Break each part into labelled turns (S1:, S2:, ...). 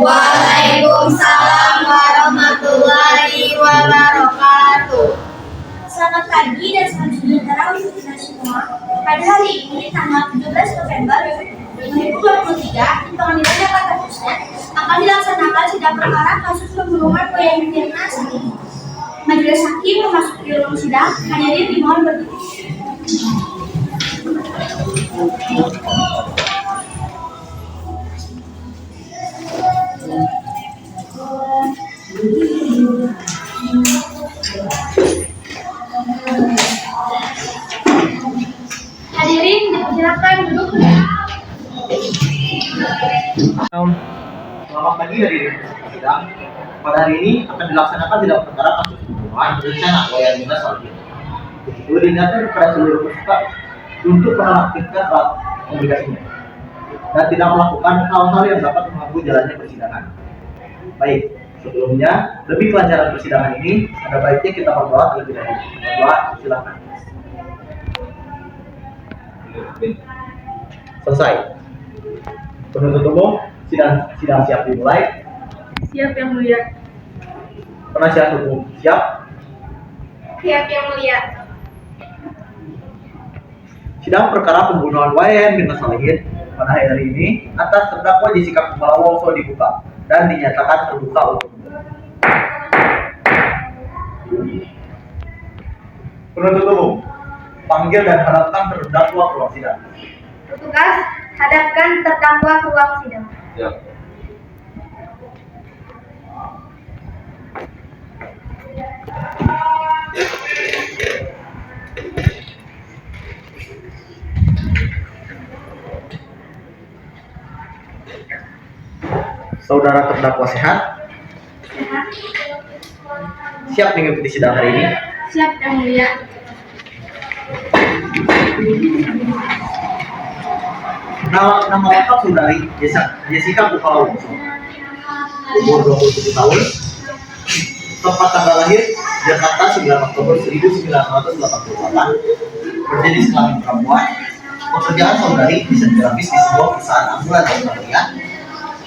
S1: Waalaikumsalam warahmatullahi wabarakatuh.
S2: Selamat pagi dan selamat sejahtera untuk kita semua. Pada hari ini, tanggal 17 November 2023, di Pengadilan Jakarta Pusat akan dilaksanakan sidang perkara kasus pembunuhan Wayan Mirna Salihin. Majelis Hakim memasuki ruang sidang. Hadirin dimohon berdiri. Hadirin dipersilakan duduk.
S3: Selamat pagi dari sidang. Pada hari ini akan dilaksanakan sidang perkara kasus pembunuhan berencana Wayan Mirna Salihin. Begitu diingatkan kepada seluruh peserta untuk menonaktifkan alat komunikasinya dan tidak melakukan hal-hal yang dapat mengganggu jalannya persidangan. Baik, sebelumnya demi kelancaran persidangan ini, ada baiknya kita berdoa terlebih dahulu. Berdoa, silakan. Selesai. Penuntut umum, sidang siap dimulai.
S2: Siap Yang Mulia.
S3: Penasihat hukum siap.
S2: Siap Yang Mulia.
S3: Sidang perkara pembunuhan Wayan Mirna Salihin pada hari ini atas terdakwa Jessica Kumala Wongso dibuka dan dinyatakan terbuka untuk umum. Penuntut umum, panggil dan hadapkan terdakwa ke ruang sidang.
S2: Petugas, hadapkan terdakwa ke ruang sidang.
S3: Siap. Saudara terdakwa sehat?
S2: Sehat.
S3: Siap mengikuti sidang hari ini?
S2: Siap Yang Mulia.
S3: Nama lengkap saudari Jessica Kumala Wongso, umur 27 tahun, tempat tanggal lahir Jakarta 9 Oktober 1988, berjenis kelamin perempuan, pekerjaan saudari bisa terapis di sebuah perusahaan ambulan dan pertanian,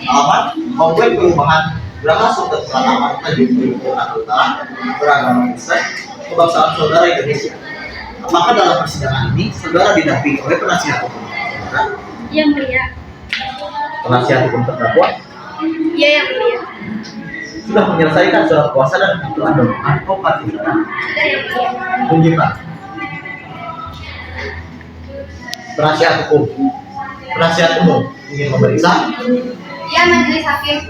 S3: alamat Komplek Perumahan Geraha Sultan Selatan Tanjung Priok Jakarta Utara, beragama Kristen, kebangsaan saudara Indonesia. Apakah dalam persidangan ini saudara didampingi oleh penasihat hukum?
S2: Yang Mulia.
S3: Penasihat hukum terdakwa
S2: Iya Yang Mulia.
S3: sudah menyelesaikan surat kuasa dan kebutuhan advokat saudara.
S2: Sudah Yang Mulia.
S3: Tunjukkan. Penasihat hukum, penasihat umum ingin memeriksa?
S2: Iya Majelis Hakim.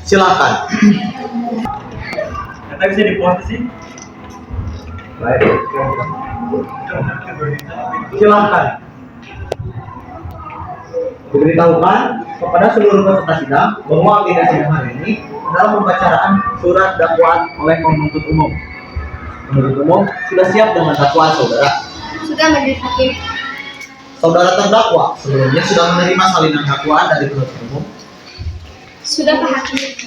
S3: Silakan.
S4: Kata bisa diposisi.
S3: Baik. Silakan. Diberitahukan kepada seluruh peserta sidang bahwa agenda sidang hari ini adalah pembacaan surat dakwaan oleh penuntut umum. Penuntut umum sudah siap dengan dakwaan saudara.
S2: Sudah Majelis Hakim.
S3: Saudara terdakwa sebelumnya sudah menerima salinan dakwaan dari penuntut umum.
S2: Sudah Pak Hakim.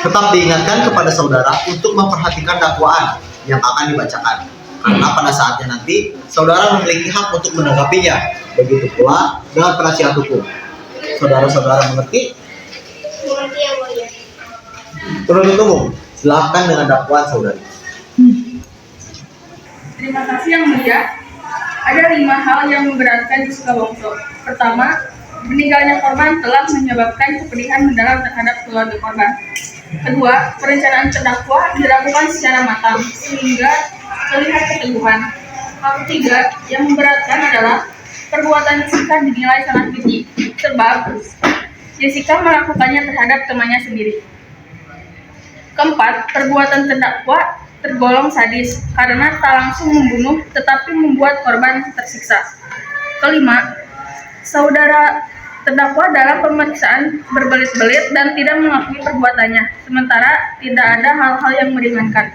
S3: Tetap diingatkan kepada saudara untuk memperhatikan dakwaan yang akan dibacakan, karena pada saatnya nanti saudara memiliki hak untuk menanggapinya. Begitu pula dengan penasihat hukum. Saudara-saudara mengerti?
S2: Mengerti Yang Mulia.
S3: Penuntut umum, silakan dengan dakwaan saudari.
S5: Terima kasih Yang Mulia. Ada 5 hal yang memberatkan Jessica Wongso. Pertama, meninggalnya korban telah menyebabkan kepedihan mendalam terhadap keluarga korban. Kedua, perencanaan terdakwa dilakukan secara matang sehingga terlihat keteguhan. Hal ketiga yang memberatkan adalah perbuatan Jessica dinilai sangat keji, sebab Jessica melakukannya terhadap temannya sendiri. Keempat, perbuatan terdakwa tergolong sadis karena tak langsung membunuh tetapi membuat korban tersiksa. Kelima, saudara terdakwa dalam pemeriksaan berbelit-belit dan tidak mengakui perbuatannya, sementara tidak ada hal-hal yang meringankan.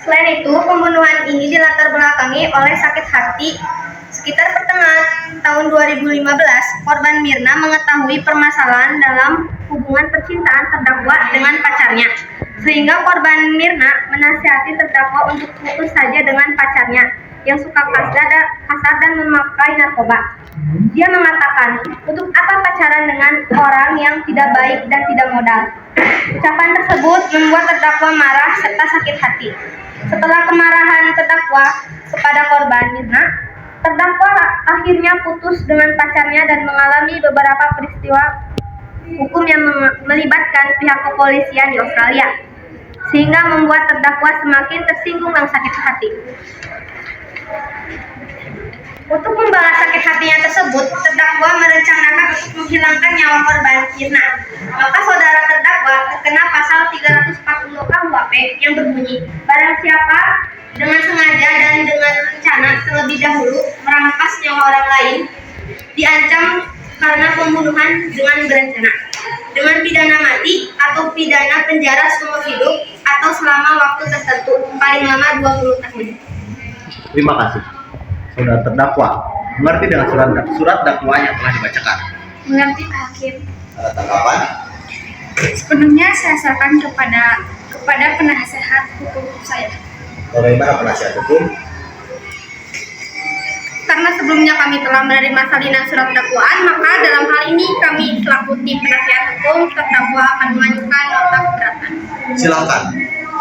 S2: Selain itu, pembunuhan ini dilatar belakangi oleh sakit hati. Sekitar pertengahan tahun 2015, korban Mirna mengetahui permasalahan dalam hubungan percintaan terdakwa dengan pacarnya, sehingga korban Mirna menasihati terdakwa untuk putus saja dengan pacarnya yang suka keras dada kasar dan memakai narkoba. Dia mengatakan, untuk apa pacaran dengan orang yang tidak baik dan tidak modal? Ucapan tersebut membuat terdakwa marah serta sakit hati. Setelah kemarahan terdakwa kepada korban Mirna, terdakwa akhirnya putus dengan pacarnya dan mengalami beberapa peristiwa hukum yang melibatkan pihak kepolisian di Australia, sehingga membuat terdakwa semakin tersinggung dan sakit hati. Untuk membalas sakit hatinya tersebut, terdakwa merencanakan untuk menghilangkan nyawa korban Mirna. Maka saudara terdakwa terkena pasal 340 KUHP yang berbunyi, barang siapa dengan sengaja dan dengan rencana terlebih dahulu merampas nyawa orang lain, diancam karena pembunuhan dengan berencana, dengan pidana mati atau pidana penjara seumur hidup atau selama waktu tertentu, paling lama 20 tahun.
S3: Terima kasih. Saudara terdakwa mengerti dengan surat dakwaan yang telah dibacakan?
S2: Mengerti, Pak Hakim.
S3: Ada tanggapan?
S2: Sepenuhnya saya serahkan kepada penasehat hukum saya.
S3: Bagaimana penasihat hukum?
S2: Karena sebelumnya kami telah menerima salinan surat dakwaan, maka dalam hal ini kami selaku tim penasihat hukum terdakwa akan mengajukan nota keberatan.
S3: Silakan.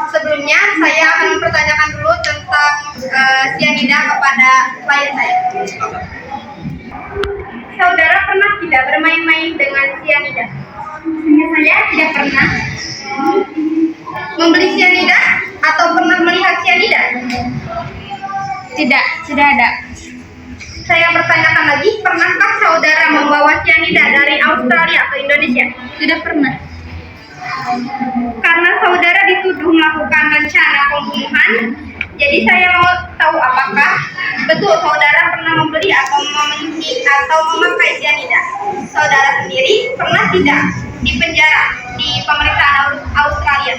S2: Sebelumnya saya akan mempertanyakan dulu tentang cyanida kepada klien saya. Saudara pernah tidak bermain-main dengan cyanida? Saya tidak pernah. Membeli cyanida atau pernah melihat cyanida? Tidak ada. Saya bertanyakan lagi, pernahkah saudara membawa cyanida dari Australia ke Indonesia? Tidak pernah. Karena saudara dituduh melakukan rencana pembunuhan, jadi saya mau tahu apakah betul saudara pernah membeli atau memiliki atau memakai cyanida. Saudara sendiri pernah tidak dipenjara di pemerintahan Australia?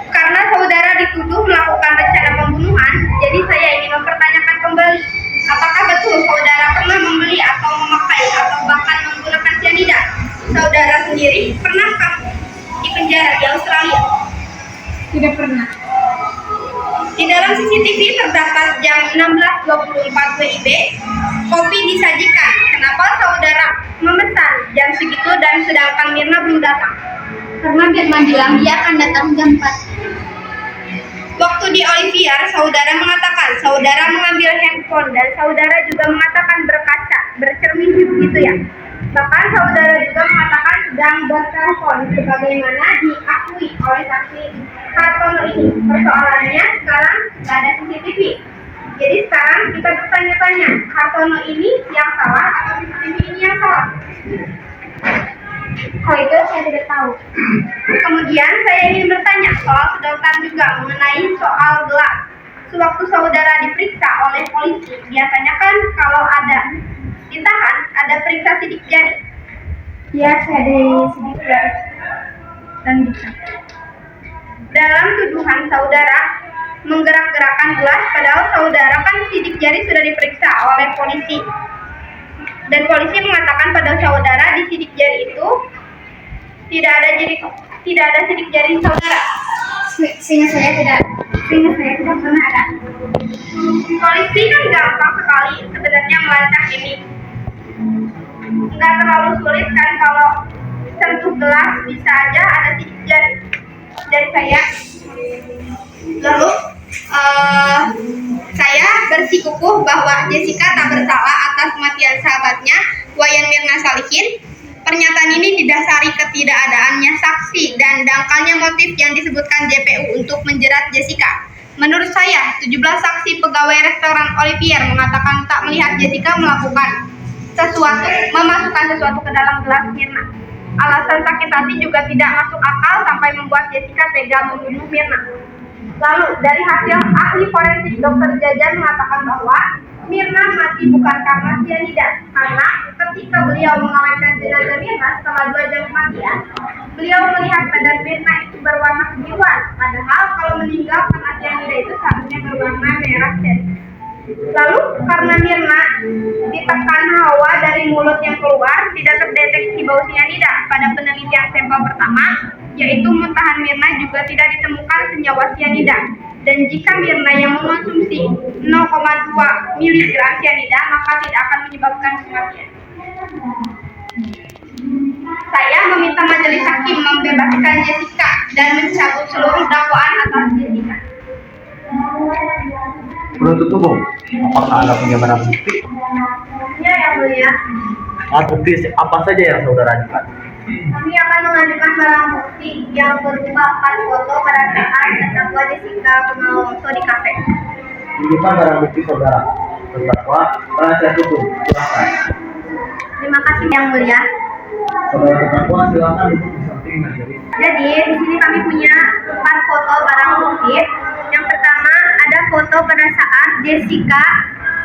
S2: Karena saudara dituduh melakukan rencana pembunuhan, jadi saya ingin mempertanyakan kembali, apakah betul saudara pernah membeli atau memakai atau bahkan menggunakan cyanida? Saudara sendiri pernahkah dipenjara di Australia? Tidak pernah. Di dalam CCTV terdapat jam 16.24 WIB, kopi disajikan. Kenapa saudara memesan jam segitu dan sedangkan Mirna belum datang? Karena Mirna bilang dia akan datang jam 4. Waktu di Olivier, saudara mengatakan saudara mengambil handphone dan saudara juga mengatakan berkaca, bercermin gitu ya. Bahkan saudara juga mengatakan sedang bertelepon sebagaimana diakui oleh saksi Hartono ini. Persoalannya sekarang tidak ada CCTV. Jadi sekarang kita bertanya-tanya, Hartono ini yang salah atau CCTV ini yang salah? Hal itu saya tidak tahu. Kemudian saya ingin bertanya soal sedotan juga mengenai soal gelas. Sewaktu saudara diperiksa oleh polisi, biasanya kan kalau ada ditahan, ada periksa sidik jari. Ya, saya ada sidik jari dan bisa. Dalam tuduhan saudara menggerak-gerakkan gelas, padahal saudara kan sidik jari sudah diperiksa oleh polisi. Dan polisi mengatakan pada saudara di sidik jari itu tidak ada sidik jari saudara. Sehingga saya tidak pernah ada. Polisi kan gampang sekali sebenarnya melacak ini. Nggak terlalu sulit kan kalau sentuh gelas bisa aja ada sidik jari dari saya. Lalu saya bersikukuh bahwa Jessica tak bersalah atas kematian sahabatnya, Wayan Mirna Salihin. Pernyataan ini didasari ketidakadaannya saksi dan dangkalnya motif yang disebutkan JPU untuk menjerat Jessica. Menurut saya, 17 saksi pegawai restoran Olivier mengatakan tak melihat Jessica memasukkan sesuatu ke dalam gelas Mirna. Alasan sakit hati juga tidak masuk akal sampai membuat Jessica tega membunuh Mirna. Lalu, dari hasil ahli forensik Dr. Jajan mengatakan bahwa Mirna mati bukan karena cyanida, karena ketika beliau mengawetkan jenazah Mirna setelah 2 jam kematian, beliau melihat badan Mirna itu berwarna kebiruan, padahal kalau meninggal karena cyanida itu seharusnya berwarna merah cherry. Lalu, karena Mirna ditekan hawa dari mulut yang keluar, tidak terdeteksi bau cyanida pada penelitian sampel pertama, yaitu muntahan Mirna juga tidak ditemukan senyawa cyanida. Dan jika Mirna yang mengonsumsi 0,2 mg cyanida maka tidak akan menyebabkan kematian. Saya meminta majelis hakim membebaskan Jessica dan mencabut seluruh dakwaan atas Jessica.
S3: Penuntut umum, apakah Anda punya barang bukti?
S2: Ya, yang mulia.
S3: Alat bukti apa saja yang saudara ajukan?
S2: Kami akan mengajukan barang bukti yang berupa 4 foto pada saat terdakwa Jessica Kumala di kafe.
S3: Tunjukkan barang bukti saudara. Terdakwa, penasihat hukum, silakan.
S2: Terima kasih yang mulia.
S3: Saudara terdakwa, silakan duduk di samping majelis.
S2: Jadi di sini kami punya 4 foto barang bukti. Yang pertama ada foto pada saat Jessica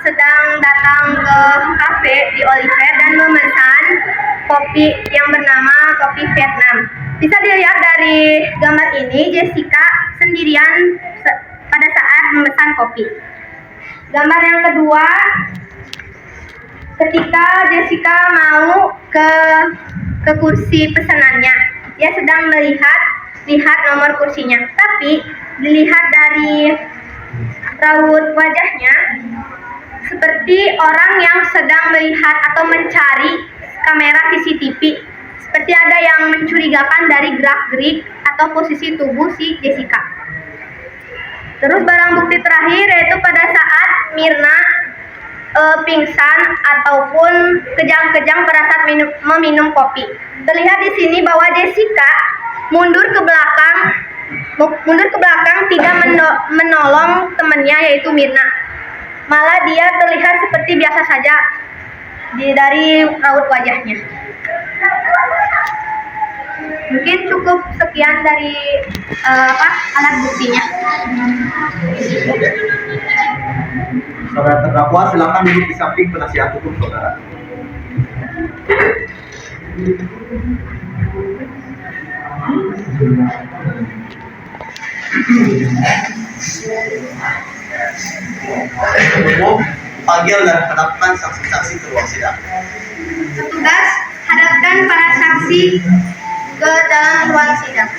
S2: sedang datang ke kafe di Oliver dan memesan kopi yang bernama kopi Vietnam. Bisa dilihat dari gambar ini Jessica sendirian pada saat memesan kopi. Gambar yang kedua, ketika Jessica mau ke kursi pesanannya, dia sedang lihat nomor kursinya, tapi dilihat dari raut wajahnya seperti orang yang sedang melihat atau mencari kamera CCTV, seperti ada yang mencurigakan dari gerak-gerik atau posisi tubuh si Jessica. Terus barang bukti terakhir yaitu pada saat Mirna pingsan ataupun kejang-kejang pada saat meminum kopi. Terlihat di sini bahwa Jessica mundur ke belakang tidak menolong temannya yaitu Mirna. Malah dia terlihat seperti biasa saja dari raut wajahnya. Mungkin cukup sekian dari alat buktinya.
S3: Saudara terdakwa, silakan duduk di samping penasihat hukum saudara. Umum, panggil dan hadapkan saksi-saksi ke ruang sidang.
S2: Petugas, hadapkan para saksi ke dalam ruang sidang.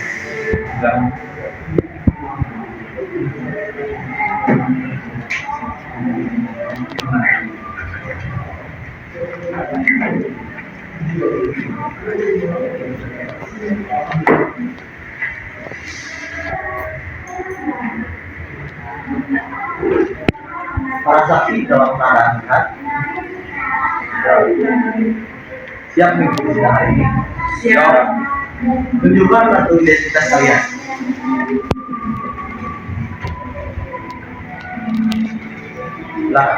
S3: Para saksi dalam keadaan sehat. Siap mengikuti sidang hari ini?
S5: Siap.
S3: Tunjukkan kartu identitas kalian. Lah,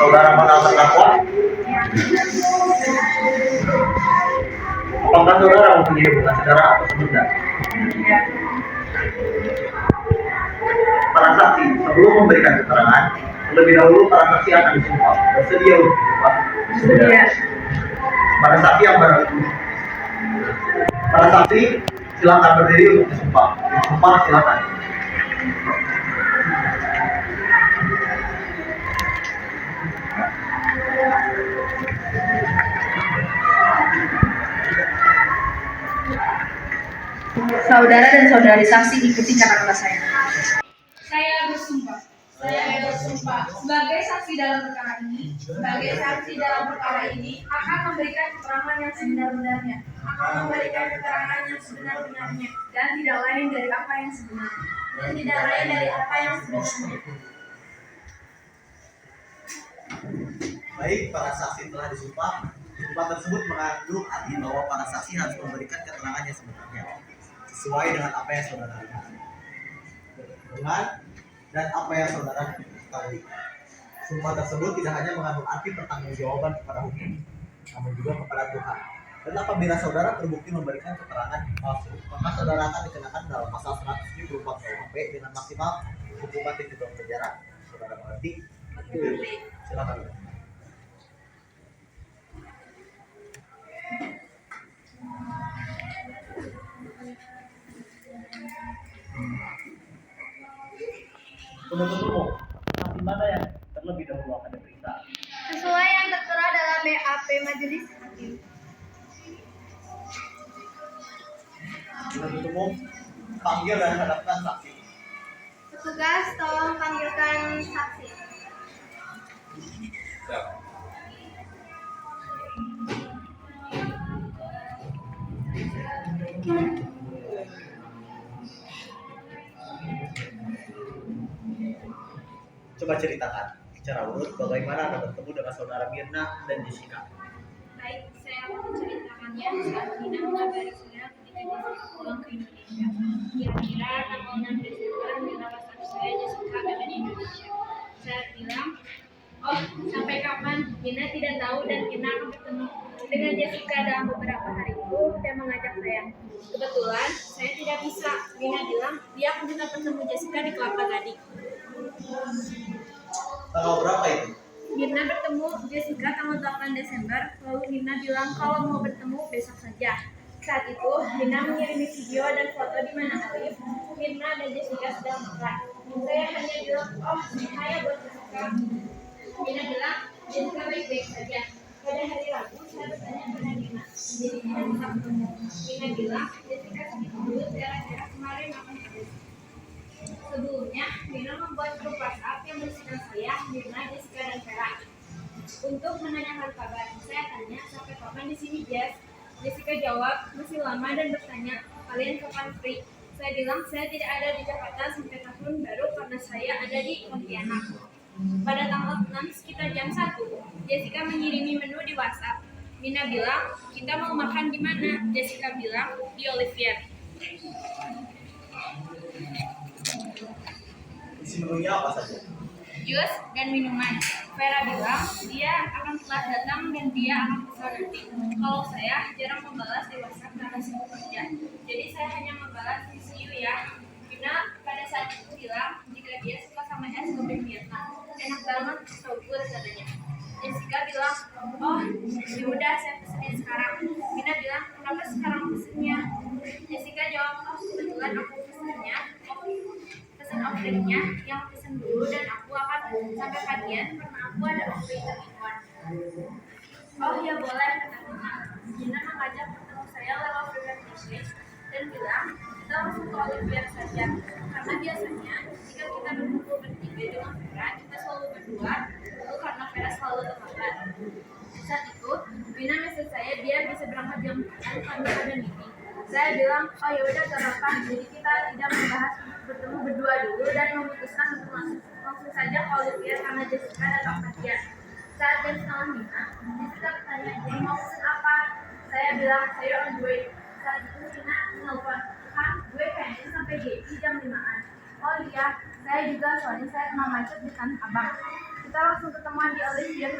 S3: saudara mengenal terdakwa? Apakah saudara mempunyai hubungan saudara atau saudara? Para saksi, sebelum memberikan keterangan, terlebih dahulu para saksi akan disumpah. Bersedia untuk disumpah?
S5: Bersedia.
S3: Para saksi yang para saksi silakan berdiri untuk disumpah. Disumpah silakan.
S5: Saudara dan saudari saksi ikuti kata-kata saya.
S4: Saya bersumpah sebagai saksi dalam perkara ini akan memberikan keterangan yang sebenar-benarnya dan tidak lain dari apa yang sebenarnya.
S3: Baik, para saksi telah disumpah. Sumpah tersebut mengandung arti bahwa para saksi harus memberikan keterangan yang sebenarnya sesuai dengan apa yang saudara lihat, dan apa yang saudara ketahui. Sumpah tersebut tidak hanya mengandung arti pertanggungjawaban kepada hukum, namun juga kepada Tuhan. Dan apabila saudara terbukti memberikan keterangan palsu, maka saudara akan dikenakan dalam pasal 174 KUHP dengan maksimal hukuman 7 tahun penjara. Saudara mengerti? Silakan. Penuntut umum, saksi mana yang terlebih dahulu akan diperiksa?
S2: Sesuai yang tertera dalam BAP majelis hakim.
S3: Penuntut umum, panggil dan hadapkan saksi.
S2: Tugas, tolong panggilkan saksi.
S3: Coba ceritakan secara urut bagaimana Anda bertemu dengan saudara Mirna dan Jessica.
S4: Baik, saya akan menceritakannya saat Nina mengabari saya ketika Jessica pulang ke Indonesia. Kira-kira tanggal 6 Desember, Nina WhatsApp saya Jessica ada di Indonesia. Saya bilang, oh sampai kapan? Nina tidak tahu dan Nina akan bertemu dengan Jessica dalam beberapa hari itu dan mengajak saya. Kebetulan saya tidak bisa. Nina bilang dia akan tetap bertemu Jessica di Kelapa Gading.
S3: Tanggal berapa itu?
S4: Mirna bertemu Jessica tanggal 8 Desember, lalu Mirna bilang kalau mau bertemu besok saja. Saat itu, Mirna mengirimi video dan foto di mana Alif, Mirna dan Jessica sedang makan. Saya hanya bilang, oh, saya buat Jessica. Mirna bilang, Jessica baik-baik saja. Pada hari Rabu, saya bertanya pada Mirna, jadi tidak bisa bertemu. Mirna bilang, Jessica sakit mulut era-era kemarin makan pedas. Sebelumnya, Mirna membuat grup WhatsApp yang berisikan saya, Mirna, Jessica, dan Vera untuk menanyakan kabar. Saya tanya, sampai kapan di sini, Jess? Jessica jawab, masih lama dan bertanya, kalian kapan free? Saya bilang, saya tidak ada di Jakarta sampai tahun baru karena saya ada di Pontianak. Pada tanggal 6 sekitar jam 1, Jessica mengirimi menu di WhatsApp. Mirna bilang, kita mau makan di mana? Jessica bilang, di Olivier.
S3: Isi menunya apa saja?
S4: Jus dan minuman. Vera bilang dia akan telat datang dan dia akan pesan nanti. Kalau saya jarang membalas di WhatsApp karena sibuk kerja. Jadi saya hanya membalas see you ya. Vina pada saat itu bilang jika dia suka sama es kopi Vietnam. Enak banget, so good katanya. Jessica bilang, oh yaudah saya pesenin sekarang. Vina bilang, kenapa sekarang pesennya? Jessica jawab, oh kebetulan aku pesennya. Pesen offering-nya yang pesen dulu dan aku akan sampai pagian karena aku ada operator iklan. Oh ya boleh, kata Nina. Nina mengajak ketemu saya lewat private message dan bilang kita langsung ke Olivier saja karena biasanya jika kita berkumpul bertiga dengan Vera kita selalu berdua lalu karena Vera selalu terlambat. Saat itu Nina message saya dia bisa berangkat jam 4 karena ada meeting. Saya bilang oh ya udah gak apa-apa jadi kita tidak membahas bertemu berdua dulu dan memutuskan untuk langsung saja ke Olivier karena Jessica datang kerja. Saat jam 4:30, Jessica bertanya, jadi mau pesen apa? Saya bilang, saya on the way. Saat itu Nina nelfon, kan gue kayaknya sampai GI jam 5-an. Oh iya, saya juga soalnya saya kena macet di Tanah Abang. Kita langsung ketemuan di Olivier.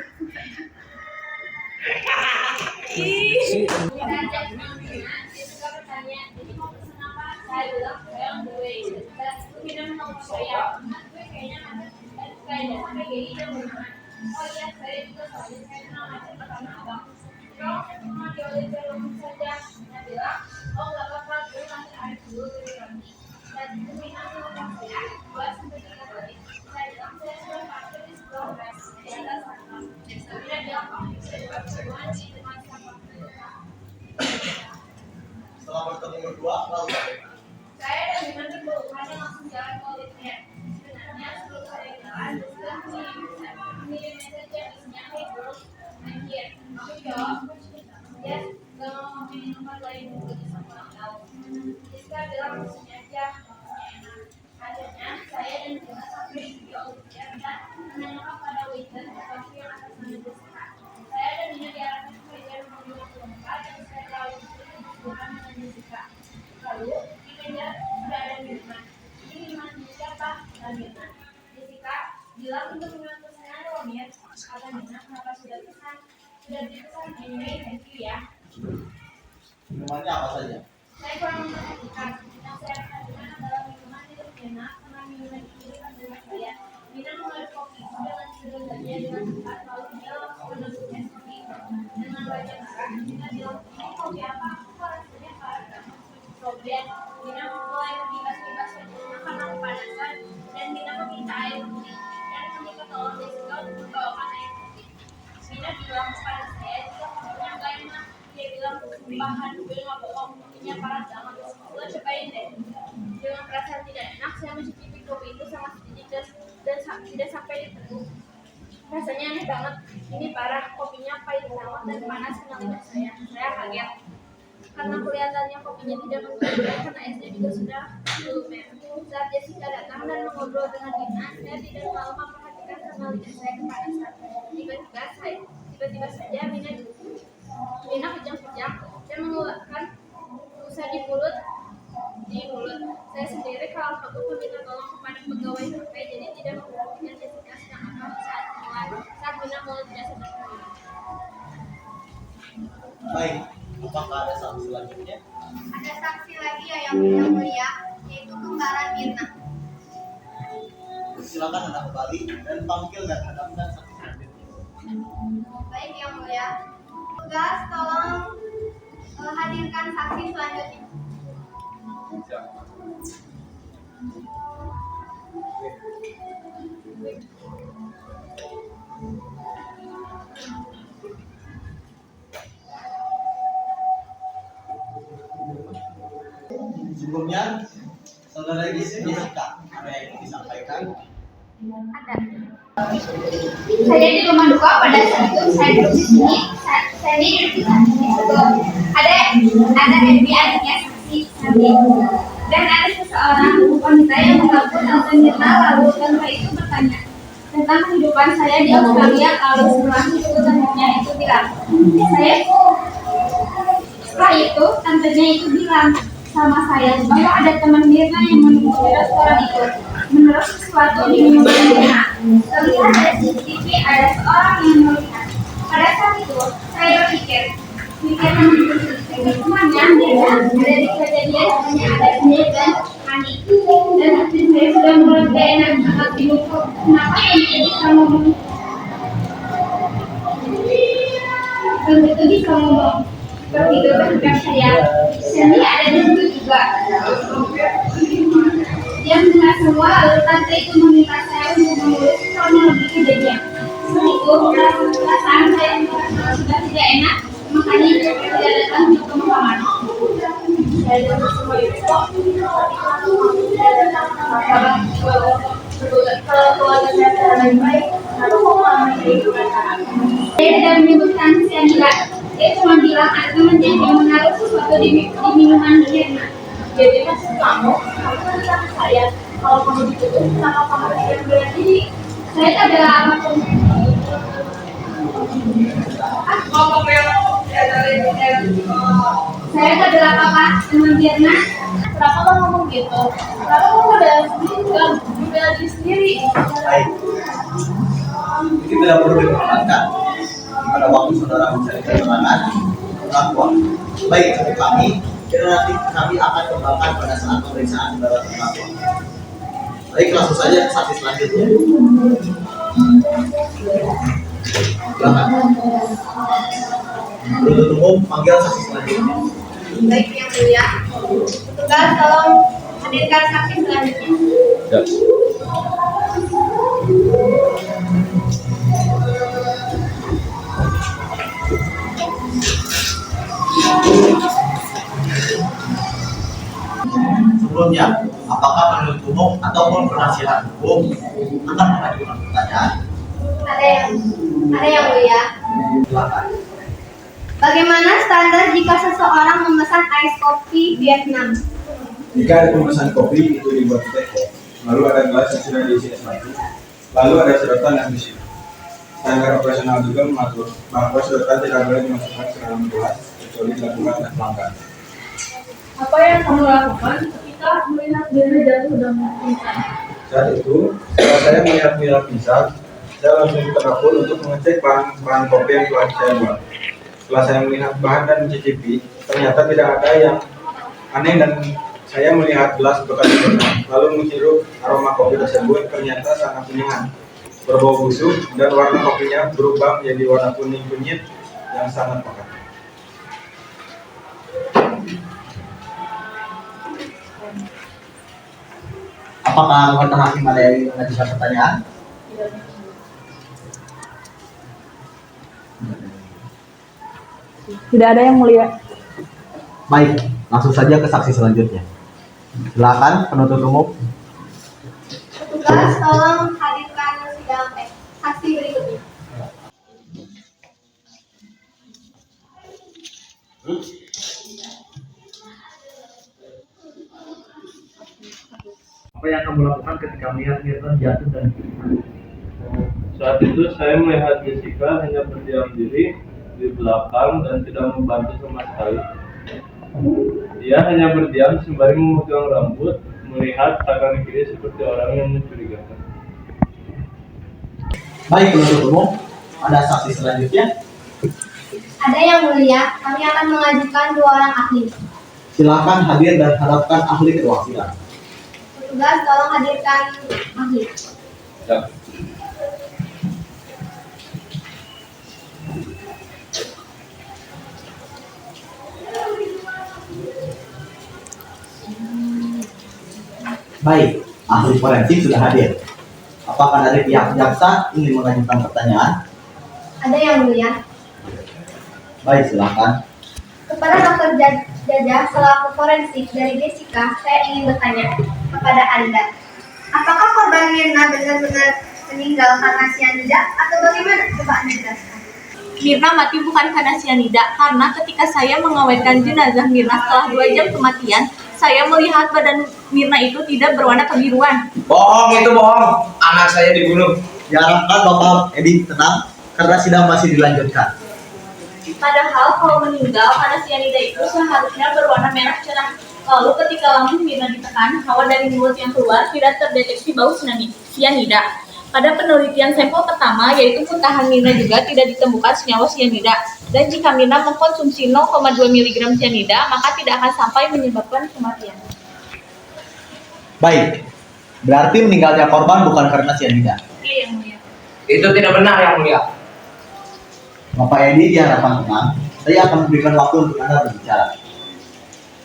S4: Saat jam 6:05, Jessica bertanya, jadi mau pesen apa? Saya bilang, saya on the way. Saat itu Nina menelpon saya, kan gue kayaknya sampai GI jam 5-an. Oh iya, saya juga soalnya saya kenal macet ke Tanah Abang. Kalau saya cuma di Olivier langsung saja, saya bilang, oh nggak apa-apa, gue masih Arif dulu dari Roni. Dan itu Mina telepon saya, 2-3 kali. Saya bilang, saya sudah parkir di sebelah res, di atas sana. Mina bilang, oh, saya juga berhubungan di depan sama.
S3: Setelah bertemu berdua, lalu bagaimana?
S4: Saya dan Mina berhubungan dan langsung jalan ke Olivier. Sebenarnya sebelum saya jalan, saya mengirim message yang isinya, hey girls, I'm here. Aku jawab, yes, gak mau ngomongin tempat lain dulu di sama orang tahu. Jessica bilang maksudnya aja, enak. Akhirnya saya dan Jessica sampai di Olivier dan menanyakan pada waiter lokasi yang atas nama Jessica. Saya dan Nina diarahkan ke meja rumah 54 dan saya lalu berhubungan dengan Jessica. Lalu di meja sudah ada Mirna. Ini Mirna siapa? Dan Mirna. Jessica bilang untuk mengambil pesanan loh Mir. Kata Mirna, kenapa sudah pesan? Sudah dipesan anyway, thank you ya.
S3: Minumannya apa saja?
S4: Saya kurang memperhatikan. Yang saya perhatikan adalah minuman itu enak karena minuman itu adalah saya. Mina mengaduk kopi dengan segalanya dengan cepat lalu dia langsung meneguk es kopi dengan wajah marah. Mina bilang, ini kopi apa? Kok rasanya parah? Problem. Mina mulai membibas-bibas wajahnya karena kepanasan dan Mina meminta air putih dan meminta tolong Jessica untuk membawakan air putih. Mina bilang kepada saya jika kopinya gak enak. Dia bilang, sumpahan gue gak bohong, kopinya parah banget. Lo cobain deh. Dengan perasaan tidak enak, saya mencicipi kopi itu sangat sedikit dan tidak sampai diteduh. Rasanya aneh banget. Ini parah, kopinya pahit banget dan panas kena lidah saya. Saya kaget. Karena kelihatannya kopinya tidak menggugurkan karena esnya juga sudah lumer. Saat Jessica datang dan mengobrol dengan Dina, saya tidak terlalu memperhatikan karena lidah saya kepanasan. Tiba-tiba saja Dina kejang-kejang dan mengeluarkan busa di mulut. Saya sendiri kalau takut meminta tolong kepada pegawai cafe, jadi tidak memperhatikan Jessica sedang apa saat Dina mulai tidak sadar.
S3: Baik, apakah ada saksi selanjutnya?
S1: Ada saksi lagi ya yang mulia, yaitu kembaran Mirna.
S3: Silakan Anda kembali dan panggil dan hadapkan saksi selanjutnya.
S1: Baik yang mulia. Tugas tolong hadirkan saksi selanjutnya.
S3: Sebelumnya, saudara Jessica, ada yang ingin disampaikan?
S2: Ada. Saya di rumah duka pada saat itu saya duduk di sini. Saya duduk di sini. Ada Ebi adiknya saksi Nabi. Dan ada seseorang wanita yang mengaku Tante Mirna, lalu tante itu bertanya tentang kehidupan saya di Australia. Lalu setelah itu tantenya itu bilang sama saya bahwa ada teman Mirna yang menunggu di restoran itu. Menurut sesuatu di minuman Mirna, terlihat dari CCTV ada seorang yang melihat. Pada saat itu saya berpikir semuanya Mirna ada di kejadian hanya ada Mir dan Hani. Dan hati saya sudah mulai tidak enak sangat bingung. Kenapa ini bisa ngomong? Begitu bisa ngomong. Seperti kebanyakan saya, Seni ada di situ juga. Dia mendengar semua, lalu tante itu meminta saya untuk menulis kronologi kejadian. Setelah itu, perasaan saya sudah tidak enak, makanya saya tidak datang untuk pemakaman. Saya dengar semua itu. Kalau keluarga saya lebih baik, lalu pemakaman saya itu bersalah. Saya tidak menyebutkan Sianida. Dia cuma bilang ada temannya yang menaruh sesuatu di minuman Mirna. Jadi maksud kamu kan bilang ke saya kalau kamu ditutup, kenapa kamu tidak bela diri? Saya tak bela apapun. Saya tak bela apa-apa dengan Mirna. Kenapa kamu ngomong gitu? Kenapa kamu bela diri sendiri?
S3: Baik. Ini tidak perlu diperhatikan. Pada waktu saudara mencari keterangan terdakwa. Baik, untuk kami, nanti kami akan kembangkan pada saat pemeriksaan saudara terdakwa. Baik, langsung saja ke saksi selanjutnya. Silakan. Penuntut umum panggil saksi selanjutnya.
S1: Baik yang mulia. Tugas tolong hadirkan saksi selanjutnya.
S3: Ya. Sebelumnya, apakah penuntut umum ataupun penasihat hukum akan mengajukan pertanyaan?
S1: Ada yang mulia.
S3: Silakan.
S1: Bagaimana standar jika seseorang memesan ice coffee Vietnam?
S6: Jika ada pemesan kopi itu dibuat di teko, lalu ada gelas yang sudah diisi es batu, lalu ada sedotan yang diisi. Standar operasional juga mengatur bahwa sedotan tidak boleh dimasukkan ke dalam gelas kecuali dilakukan oleh pelanggan.
S5: Apa yang kamu lakukan ketika melihat Mirna jatuh dan pingsan?
S6: Saat itu, setelah saya melihat Mirna pingsan, saya langsung ke dapur untuk mengecek bahan kopi yang telah saya buat. Setelah saya melihat bahan dan mencicipi, ternyata tidak ada yang aneh dan saya melihat gelas bekas kopi, lalu menghirup aroma kopi tersebut ternyata sangat menyengat, berbau busuk dan warna kopinya berubah menjadi warna kuning kunyit yang sangat pekat.
S3: Apakah anggota hakim ada yang mengajukan pertanyaan?
S5: Tidak ada yang mulia.
S3: Baik, langsung saja ke saksi selanjutnya. Silakan penuntut umum.
S1: Petugas, tolong hadirkan sidang saksi berikutnya.
S3: Apa yang kamu lakukan ketika melihat Mirna jatuh dan
S7: Saat itu saya melihat Jessica hanya berdiam diri di belakang dan tidak membantu sama sekali. Dia hanya berdiam sembari memegang rambut, melihat kanan kiri seperti orang yang mencurigakan.
S3: Baik, penuntut umum, ada saksi selanjutnya.
S1: Ada yang mulia, kami akan mengajukan 2 orang ahli.
S3: Silakan hadir dan harapkan ahli ke ruang sidang.
S1: Petugas, tolong hadirkan ahli.
S7: Ya.
S3: Baik, ahli forensik sudah hadir. Apakah dari pihak jaksa ingin mengajukan pertanyaan?
S1: Ada yang mulia.
S3: Baik, silakan.
S1: Kepada Dr. Jaja selaku forensik dari Jessica, saya ingin bertanya kepada Anda. Apakah korban Mirna benar-benar meninggal karena cyanida atau bagaimana? Coba Anda jelaskan.
S2: Mirna mati bukan karena cyanida, karena ketika saya mengawetkan jenazah Mirna setelah 2 jam kematian, saya melihat badan Mirna itu tidak berwarna kebiruan.
S8: Bohong, itu bohong. Anak saya dibunuh.
S3: Diharapkan Bapak Edi tenang karena sidang masih dilanjutkan.
S2: Padahal kalau meninggal karena cyanida itu seharusnya berwarna merah cerah. Lalu ketika lambung Mirna ditekan, hawa dari mulut yang keluar tidak terdeteksi bau cyanida. Pada penelitian sampel pertama, yaitu muntahan Mirna juga tidak ditemukan senyawa cyanida. Dan jika Mirna mengkonsumsi 0,2 mg cyanida, maka tidak akan sampai menyebabkan kematian.
S3: Baik, berarti meninggalnya korban bukan karena cyanida.
S2: Iya, yang mulia.
S8: Itu tidak benar, Yang Mulia.
S3: Bapak Edi diharapkan tenang. Saya akan memberikan waktu untuk Anda berbicara.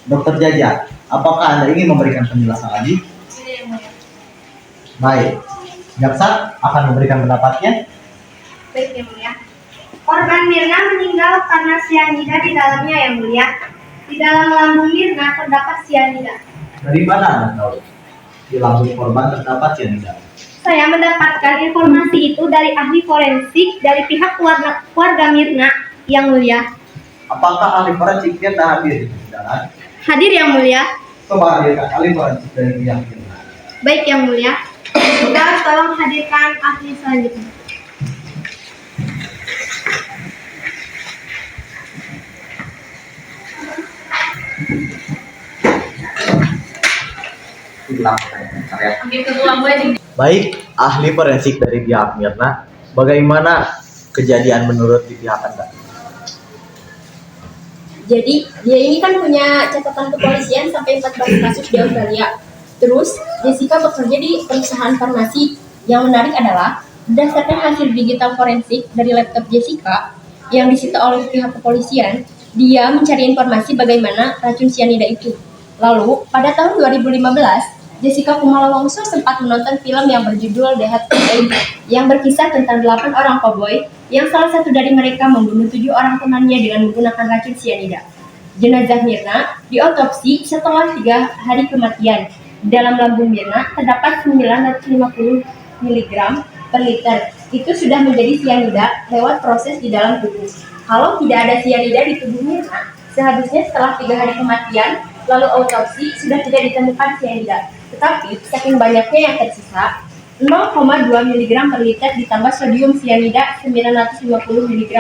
S3: Dokter Jaja, apakah Anda ingin memberikan penjelasan lagi?
S2: Iya, yang mulia.
S3: Baik, jaksa akan memberikan pendapatnya.
S1: Baik, yang mulia. Korban Mirna meninggal karena cyanida di dalamnya, yang mulia. Di dalam lambung Mirna terdapat cyanida.
S3: Dari mana Anda tahu? Di lambung korban terdapat cyanida.
S1: Saya mendapatkan informasi itu dari ahli forensik dari pihak keluarga Mirna, yang mulia.
S3: Apakah ahli forensik Mirna hadir di persidangan?
S1: Hadir, yang mulia.
S3: Coba hadirkan ahli forensik dari pihak Mirna.
S1: Baik, yang mulia. Petugas, tolong hadirkan ahli selanjutnya.
S3: Baik, ahli forensik dari pihak Mirna, bagaimana kejadian menurut di pihak Anda?
S9: Jadi, dia ini kan punya catatan kepolisian sampai 14 kasus di Australia. Terus, Jessica bekerja di perusahaan farmasi. Yang menarik adalah, berdasarkan hasil digital forensik dari laptop Jessica yang disita oleh pihak kepolisian, dia mencari informasi bagaimana racun cyanida itu. Lalu, pada tahun 2015, Jessica Kumala Wongso sempat menonton film yang berjudul The Hot Eight yang berkisah tentang 8 orang koboi yang salah satu dari mereka membunuh 7 orang temannya dengan menggunakan racun cyanida. Jenazah Mirna diotopsi setelah 3 hari kematian. Dalam lambung Mirna terdapat 950 mg per liter. Itu sudah menjadi cyanida lewat proses di dalam tubuh. Kalau tidak ada cyanida di tubuh Mirna, seharusnya setelah 3 hari kematian lalu autopsi sudah tidak ditemukan cyanida. Tetapi saking banyaknya yang tersisa, 0,2 mg per liter ditambah sodium cyanida 950 mg.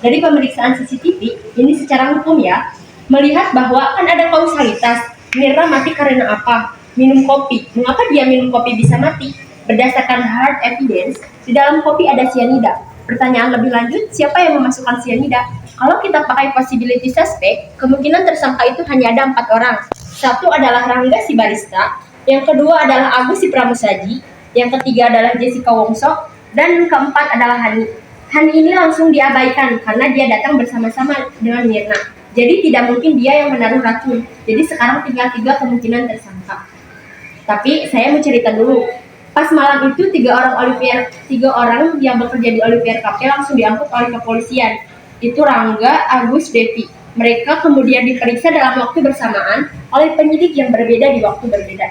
S9: Dari pemeriksaan CCTV, ini secara hukum ya, melihat bahwa kan ada kausalitas. Mirna mati karena apa? Minum kopi. Mengapa dia minum kopi bisa mati? Berdasarkan hard evidence, di dalam kopi ada cyanida. Pertanyaan lebih lanjut, siapa yang memasukkan cyanida? Kalau kita pakai possibility suspect, kemungkinan tersangka itu hanya ada 4 orang. Satu adalah Rangga si barista, yang kedua adalah Agus si pramusaji, yang ketiga adalah Jessica Wongso, dan keempat adalah Hani. Hani ini langsung diabaikan karena dia datang bersama-sama dengan Mirna. Jadi tidak mungkin dia yang menaruh racun. Jadi sekarang tinggal 3 kemungkinan tersangka. Tapi saya mau cerita dulu. Pas malam itu 3 orang yang bekerja di Olivier Cafe langsung diangkut oleh kepolisian. Itu Rangga, Agus, Devi. Mereka kemudian diperiksa dalam waktu bersamaan oleh penyidik yang berbeda di waktu berbeda.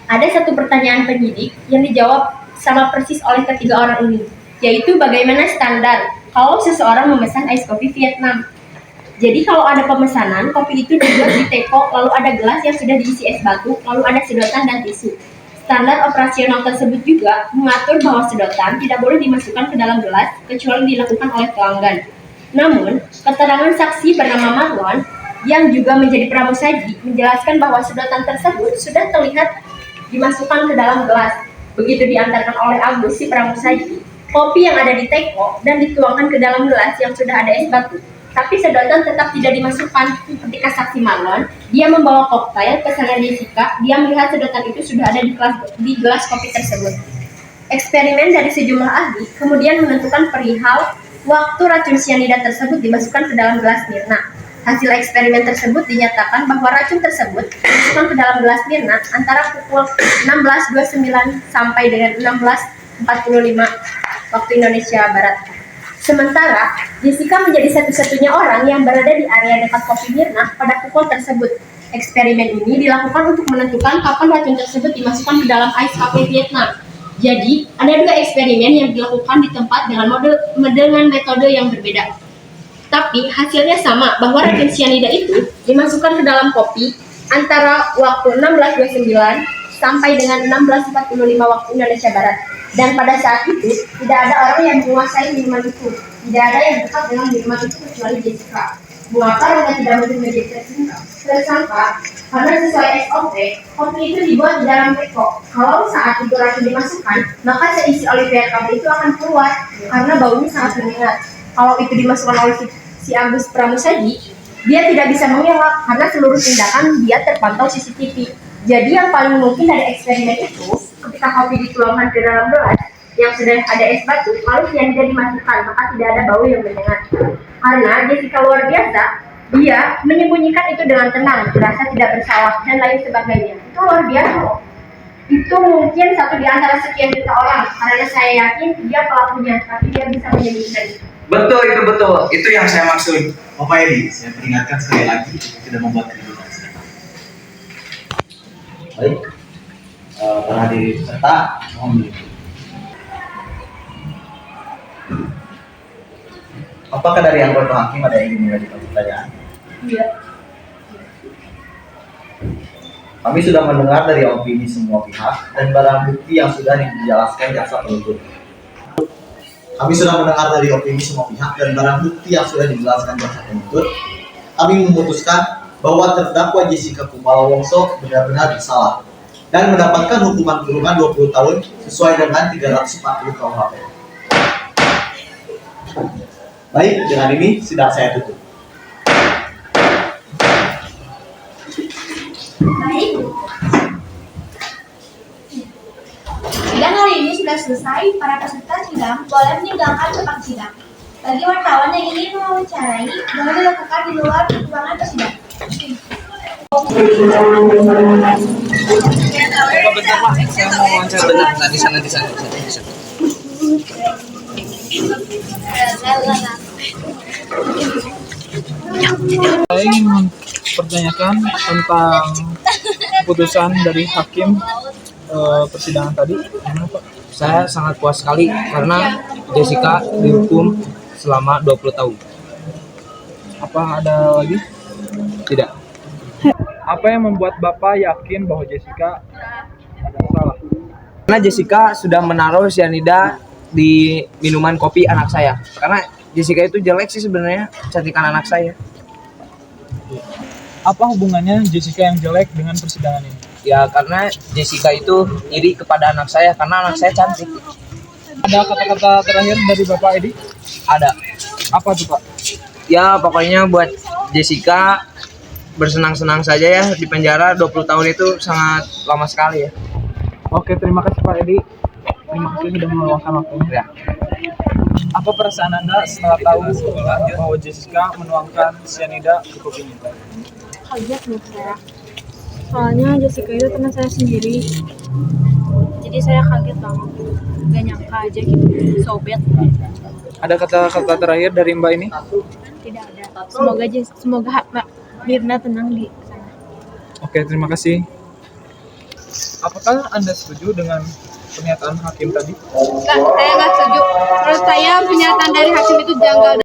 S9: Ada satu pertanyaan penyidik yang dijawab sama persis oleh ketiga orang ini, yaitu bagaimana standar kalau seseorang memesan ice coffee Vietnam. Jadi kalau ada pemesanan, kopi itu dibuat di teko, lalu ada gelas yang sudah diisi es batu, lalu ada sedotan dan tisu. Standar operasional tersebut juga mengatur bahwa sedotan tidak boleh dimasukkan ke dalam gelas kecuali dilakukan oleh pelanggan. Namun, keterangan saksi bernama Marlon yang juga menjadi pramusaji menjelaskan bahwa sedotan tersebut sudah terlihat dimasukkan ke dalam gelas. Begitu diantarkan oleh Agus si pramusaji, kopi yang ada di teko dan dituangkan ke dalam gelas yang sudah ada es batu. Tapi sedotan tetap tidak dimasukkan. Ketika saksi Marlon, dia membawa koktail pesanan Jessica, dia melihat sedotan itu sudah ada di gelas kopi tersebut. Eksperimen dari sejumlah ahli kemudian menentukan perihal waktu racun cyanida tersebut dimasukkan ke dalam gelas Mirna. Hasil eksperimen tersebut dinyatakan bahwa racun tersebut dimasukkan ke dalam gelas Mirna antara pukul 16.29 sampai dengan 16.45 waktu Indonesia Barat. Sementara, Jessica menjadi satu-satunya orang yang berada di area dekat kopi Mirna pada pukul tersebut. Eksperimen ini dilakukan untuk menentukan kapan racun tersebut dimasukkan ke dalam ice coffee Vietnam. Jadi, ada dua eksperimen yang dilakukan di tempat dengan metode yang berbeda. Tapi, hasilnya sama, bahwa racun cyanida itu dimasukkan ke dalam kopi antara waktu 16.29 sampai dengan 16.45 waktu Indonesia Barat. Dan pada saat itu, tidak ada orang yang menguasai minuman itu. Tidak ada yang dekat dengan minuman itu kecuali Jessica. Mengapa Rangga tidak mungkin menjadi tersangka? Karena sesuai SOP, kopi itu dibuat di dalam teko. Kalau saat itu racun dimasukkan, maka seisi Olivier Cabe itu akan keluar karena baunya sangat menyengat. Kalau itu dimasukkan oleh si Agus Pramusaji, dia tidak bisa mengelak karena seluruh tindakan dia terpantau CCTV. Jadi yang paling mungkin dari eksperimen itu, ketika kopi dituangkan ke dalam gelas yang sudah ada es batu, lalu cyanida dimasukkan, maka tidak ada bau yang menyengat. Karena Jessica luar biasa, dia menyembunyikan itu dengan tenang, merasa tidak bersalah dan lain sebagainya. Itu luar biasa loh. Itu mungkin satu di antara sekian juta orang, karena saya yakin dia pelakunya, tapi dia bisa menyembunyikan itu.
S8: Betul, itu betul. Itu yang saya maksud.
S3: Bapak Edi, saya peringatkan sekali lagi tidak membuat keributan. Baik, para hadirin peserta, mohon duduk. Apakah dari anggota hakim ada yang ingin mengajukan pertanyaan?
S9: Iya.
S3: Kami sudah mendengar dari opini semua pihak dan barang bukti yang sudah dijelaskan jaksa penuntut. Kami sudah mendengar dari opini semua pihak dan barang bukti yang sudah dijelaskan jaksa penuntut. Kami memutuskan bahwa terdakwa Jessica Kumala Wongso benar-benar bersalah dan mendapatkan hukuman kurungan 20 tahun sesuai dengan 340 KUHP. Baik, dengan ini sidang saya tutup.
S2: Baik. Sidang hari ini sudah selesai. Para peserta sidang boleh meninggalkan tempat sidang. Bagi wartawan yang ingin mewawancarai, boleh dilakukan di luar ruangan persidangan.
S10: Saya ingin mempertanyakan tentang keputusan dari hakim persidangan tadi. Gimana, Pak?
S8: Saya sangat puas sekali karena Jessica dihukum selama 20 tahun.
S10: Apa ada lagi?
S8: Tidak.
S10: Apa yang membuat Bapak yakin bahwa Jessica ada salah?
S8: Karena Jessica sudah menaruh cyanida di minuman kopi anak saya. Karena Jessica itu jelek sih sebenarnya, cantikan anak saya.
S10: Apa hubungannya Jessica yang jelek dengan persidangan ini?
S8: Ya karena Jessica itu iri kepada anak saya karena anak saya cantik.
S10: Ada kata-kata terakhir dari Bapak Edi?
S8: Ada.
S10: Apa tuh, Pak?
S8: Ya pokoknya buat Jessica bersenang-senang saja ya di penjara 20 tahun itu sangat lama sekali ya.
S10: Oke, terima kasih Pak Edi. Terima kasih sudah meluangkan waktunya.
S8: Ya.
S10: Apa perasaan Anda setelah tahu bahwa Jessica menuangkan cyanida ke kopinya?
S11: Kaget nih saya. Soalnya Jessica itu teman saya sendiri. Jadi saya kaget banget. Gak nyangka aja gitu. Sobet.
S10: Ada kata-kata terakhir dari Mbak ini?
S11: Tidak ada. Semoga Mbak Mirna tenang di sana.
S10: Oke, terima kasih. Apakah Anda setuju dengan pernyataan hakim tadi?
S11: Enggak, saya nggak setuju. Menurut saya pernyataan dari hakim itu janggal.